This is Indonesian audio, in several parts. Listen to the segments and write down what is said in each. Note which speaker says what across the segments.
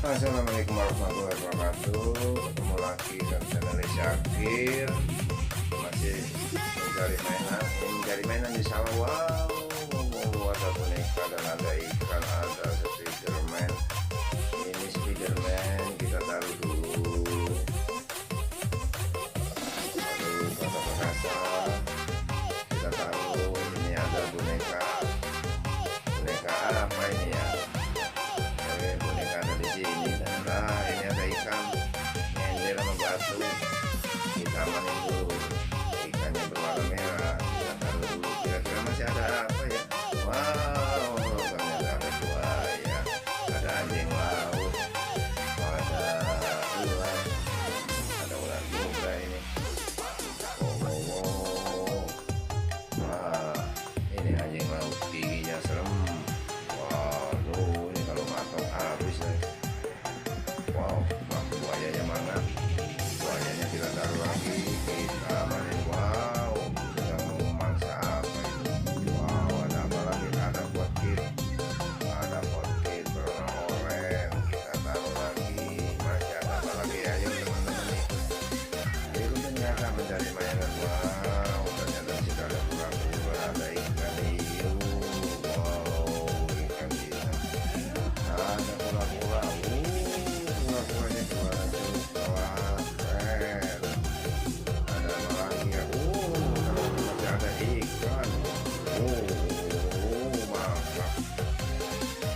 Speaker 1: Assalamualaikum warahmatullahi wabarakatuh. Ketemu lagi dengan channel Syakir. Masih mencari mainan di sawah. Wow, ada boneka dan ada ikan, ada Spiderman. Ini Spiderman kita taruh dulu. Lalu kata kasar kita taruh. Ini ada boneka apa ini ya? Boneka ada di sini. Dan ini ada ikan nyender sama batu. Kita amanin dulu. Ikannya berwarna merah. Kita taruh dulu. Kira-kira masih ada apa ya? Wow, ternyata ada buaya, ada anjing laut, ada ular, ada ular juga ini. Wah, ini anjing laut giginya serem. Waduh, ini kalau matok habis ya. Wow, buayanya mana? Buayanya kita taruh lagi, kita amanin. Wow, sedang memangsa apa ini? Wow, ada apa lagi? Ada potkit berwarna oranye. Kita taruh lagi. Masih ada apa lagi? Ayo teman-teman ikut. Ayo ternyata mencari mainan. Wow, ternyata sudah ada kura-kura, ada ikan hiu. Wow, ikan hiu. Ada kura-kura. Kura-kuranya keluar juga. Wah, keren. Ada apa lagi ya? Masih ada ikan. Mantap.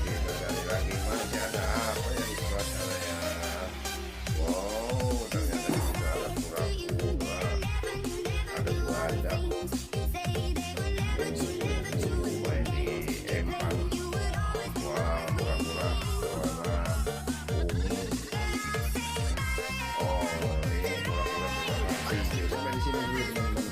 Speaker 1: Kita cari lagi. Masih ada apa ya di sebelah sana ya? Wow, ternyata di situ ada kura-kura. Ada badak. Ini empang. Wah, kura-kura warna ungu. Oh, ini kura-kura berwarna hijau. Sampai di sini dulu teman-teman.